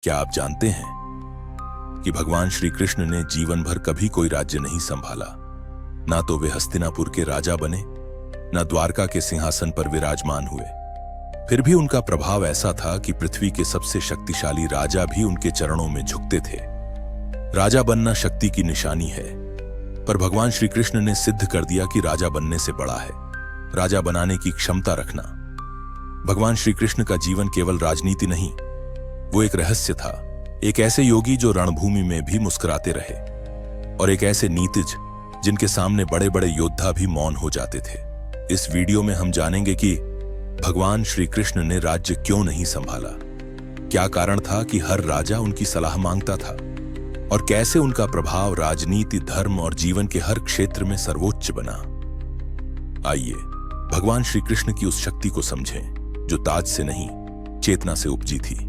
क्या आप जानते हैं कि भगवान श्री कृष्ण ने जीवन भर कभी कोई राज्य नहीं संभाला? ना तो वे हस्तिनापुर के राजा बने, ना द्वारका के सिंहासन पर विराजमान हुए। फिर भी उनका प्रभाव ऐसा था कि पृथ्वी के सबसे शक्तिशाली राजा भी उनके चरणों में झुकते थे। राजा बनना शक्ति की निशानी है, पर भगवान श्री कृष्ण ने सिद्ध कर दिया कि राजा बनने से बड़ा है राजा बनाने की क्षमता रखना। भगवान श्री कृष्ण का जीवन केवल राजनीति नहीं, वो एक रहस्य था। एक ऐसे योगी जो रणभूमि में भी मुस्कुराते रहे, और एक ऐसे नीतिज जिनके सामने बड़े बड़े योद्धा भी मौन हो जाते थे। इस वीडियो में हम जानेंगे कि भगवान श्री कृष्ण ने राज्य क्यों नहीं संभाला, क्या कारण था कि हर राजा उनकी सलाह मांगता था, और कैसे उनका प्रभाव राजनीति, धर्म और जीवन के हर क्षेत्र में सर्वोच्च बना। आइए भगवान श्री कृष्ण की उस शक्ति को समझें जो ताज से नहीं, चेतना से उपजी थी।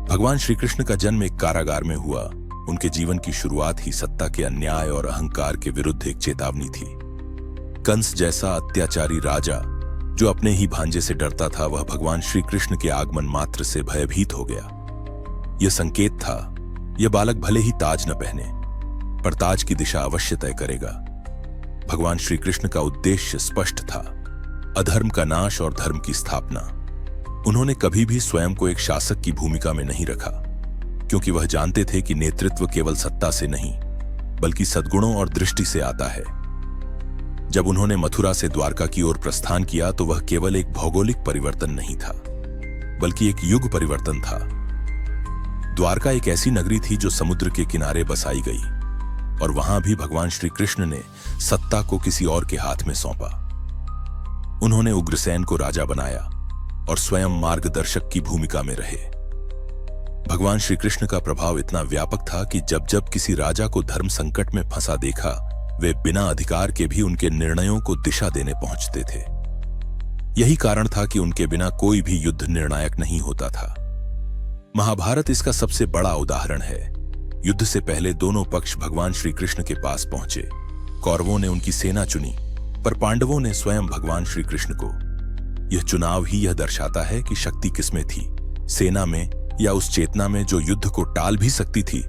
भगवान श्री कृष्ण का जन्म एक कारागार में हुआ। उनके जीवन की शुरुआत ही सत्ता के अन्याय और अहंकार के विरुद्ध एक चेतावनी थी। कंस जैसा अत्याचारी राजा जो अपने ही भांजे से डरता था, वह भगवान श्री कृष्ण के आगमन मात्र से भयभीत हो गया। यह संकेत था, यह बालक भले ही ताज न पहने, पर ताज की दिशा अवश्य तय करेगा। भगवान श्री कृष्ण का उद्देश्य स्पष्ट था, अधर्म का नाश और धर्म की स्थापना। उन्होंने कभी भी स्वयं को एक शासक की भूमिका में नहीं रखा, क्योंकि वह जानते थे कि नेतृत्व केवल सत्ता से नहीं, बल्कि सद्गुणों और दृष्टि से आता है। जब उन्होंने मथुरा से द्वारका की ओर प्रस्थान किया तो वह केवल एक भौगोलिक परिवर्तन नहीं था, बल्कि एक युग परिवर्तन था। द्वारका एक ऐसी नगरी थी जो समुद्र के किनारे बसाई गई, और वहां भी भगवान श्री कृष्ण ने सत्ता को किसी और के हाथ में सौंपा। उन्होंने उग्रसेन को राजा बनाया और स्वयं मार्गदर्शक की भूमिका में रहे। भगवान श्री कृष्ण का प्रभाव इतना व्यापक था कि जब जब किसी राजा को धर्म संकट में फंसा देखा, वे बिना अधिकार के भी उनके निर्णयों को दिशा देने पहुंचते थे। यही कारण था कि उनके बिना कोई भी युद्ध निर्णायक नहीं होता था। महाभारत इसका सबसे बड़ा उदाहरण है। युद्ध से पहले दोनों पक्ष भगवान श्री कृष्ण के पास पहुंचे। कौरवों ने उनकी सेना चुनी, पर पांडवों ने स्वयं भगवान श्री कृष्ण को। यह चुनाव ही यह दर्शाता है कि शक्ति किसमें थी, सेना में या उस चेतना में जो युद्ध को टाल भी सकती थी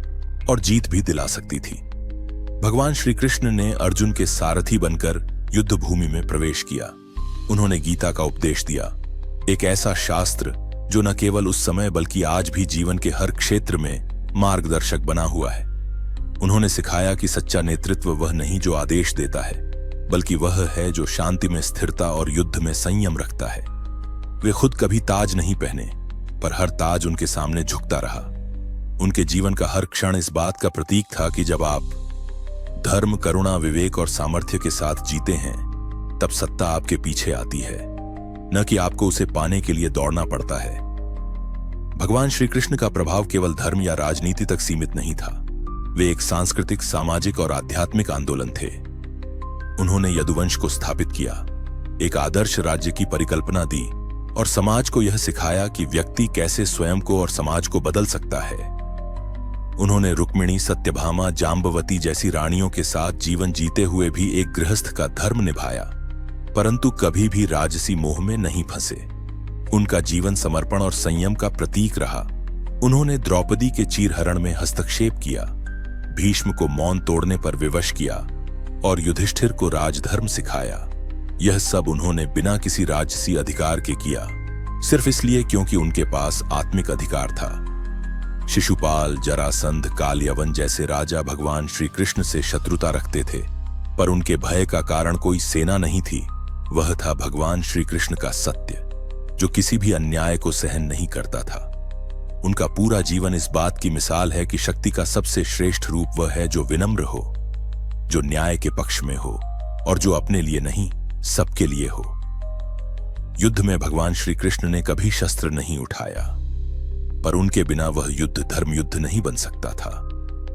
और जीत भी दिला सकती थी। भगवान श्री कृष्ण ने अर्जुन के सारथी बनकर युद्ध भूमि में प्रवेश किया। उन्होंने गीता का उपदेश दिया, एक ऐसा शास्त्र जो न केवल उस समय बल्कि आज भी जीवन के हर क्षेत्र में मार्गदर्शक बना हुआ है। उन्होंने सिखाया कि सच्चा नेतृत्व वह नहीं जो आदेश देता है, बल्कि वह है जो शांति में स्थिरता और युद्ध में संयम रखता है। वे खुद कभी ताज नहीं पहने, पर हर ताज उनके सामने झुकता रहा। उनके जीवन का हर क्षण इस बात का प्रतीक था कि जब आप धर्म, करुणा, विवेक और सामर्थ्य के साथ जीते हैं, तब सत्ता आपके पीछे आती है, न कि आपको उसे पाने के लिए दौड़ना पड़ता है। भगवान श्री कृष्ण का प्रभाव केवल धर्म या राजनीति तक सीमित नहीं था। वे एक सांस्कृतिक, सामाजिक और आध्यात्मिक आंदोलन थे। उन्होंने यदुवंश को स्थापित किया, एक आदर्श राज्य की परिकल्पना दी और समाज को यह सिखाया कि व्यक्ति कैसे स्वयं को और समाज को बदल सकता है। उन्होंने रुक्मिणी, सत्यभामा, जाम्बवती जैसी रानियों के साथ जीवन जीते हुए भी एक गृहस्थ का धर्म निभाया, परंतु कभी भी राजसी मोह में नहीं फंसे। उनका जीवन समर्पण और संयम का प्रतीक रहा। उन्होंने द्रौपदी के चीरहरण में हस्तक्षेप किया, भीष्म को मौन तोड़ने पर विवश किया और युधिष्ठिर को राजधर्म सिखाया। यह सब उन्होंने बिना किसी राजसी अधिकार के किया, सिर्फ इसलिए क्योंकि उनके पास आत्मिक अधिकार था। शिशुपाल, जरासंध, कालयवन जैसे राजा भगवान श्री कृष्ण से शत्रुता रखते थे, पर उनके भय का कारण कोई सेना नहीं थी, वह था भगवान श्री कृष्ण का सत्य, जो किसी भी अन्याय को सहन नहीं करता था। उनका पूरा जीवन इस बात की मिसाल है कि शक्ति का सबसे श्रेष्ठ रूप वह है जो विनम्र हो, जो न्याय के पक्ष में हो और जो अपने लिए नहीं, सबके लिए हो। युद्ध में भगवान श्री कृष्ण ने कभी शस्त्र नहीं उठाया, पर उनके बिना वह युद्ध धर्म युद्ध नहीं बन सकता था।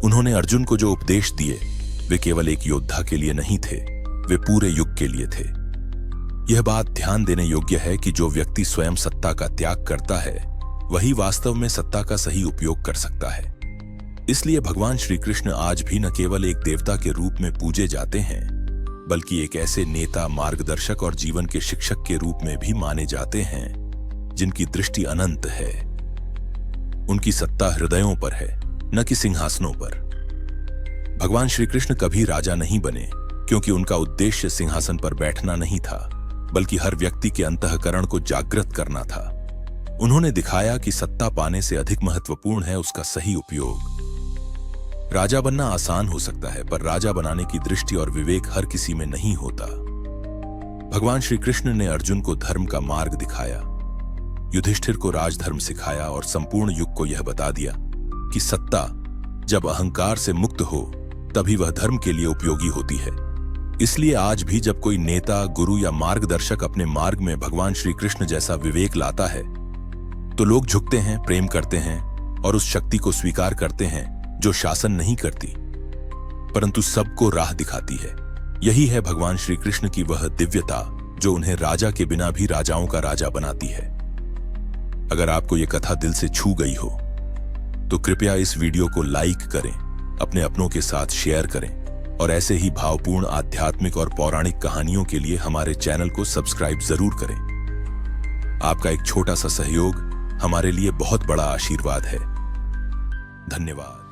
उन्होंने अर्जुन को जो उपदेश दिए, वे केवल एक योद्धा के लिए नहीं थे, वे पूरे युग के लिए थे। यह बात ध्यान देने योग्य है कि जो व्यक्ति स्वयं सत्ता का त्याग करता है, वही वास्तव में सत्ता का सही उपयोग कर सकता है। इसलिए भगवान श्री कृष्ण आज भी न केवल एक देवता के रूप में पूजे जाते हैं, बल्कि एक ऐसे नेता, मार्गदर्शक और जीवन के शिक्षक के रूप में भी माने जाते हैं जिनकी दृष्टि अनंत है। उनकी सत्ता हृदयों पर है, न कि सिंहासनों पर। भगवान श्री कृष्ण कभी राजा नहीं बने, क्योंकि उनका उद्देश्य सिंहासन पर बैठना नहीं था, बल्कि हर व्यक्ति के अंतःकरण को जागृत करना था। उन्होंने दिखाया कि सत्ता पाने से अधिक महत्वपूर्ण है उसका सही उपयोग। राजा बनना आसान हो सकता है, पर राजा बनाने की दृष्टि और विवेक हर किसी में नहीं होता। भगवान श्री कृष्ण ने अर्जुन को धर्म का मार्ग दिखाया, युधिष्ठिर को राजधर्म सिखाया और संपूर्ण युग को यह बता दिया कि सत्ता जब अहंकार से मुक्त हो तभी वह धर्म के लिए उपयोगी होती है। इसलिए आज भी जब कोई नेता, गुरु या मार्गदर्शक अपने मार्ग में भगवान श्री कृष्ण जैसा विवेक लाता है तो लोग झुकते हैं, प्रेम करते हैं और उस शक्ति को स्वीकार करते हैं जो शासन नहीं करती परंतु सबको राह दिखाती है। यही है भगवान श्री कृष्ण की वह दिव्यता जो उन्हें राजा के बिना भी राजाओं का राजा बनाती है। अगर आपको यह कथा दिल से छू गई हो तो कृपया इस वीडियो को लाइक करें, अपने अपनों के साथ शेयर करें और ऐसे ही भावपूर्ण आध्यात्मिक और पौराणिक कहानियों के लिए हमारे चैनल को सब्सक्राइब जरूर करें। आपका एक छोटा सा सहयोग हमारे लिए बहुत बड़ा आशीर्वाद है। धन्यवाद।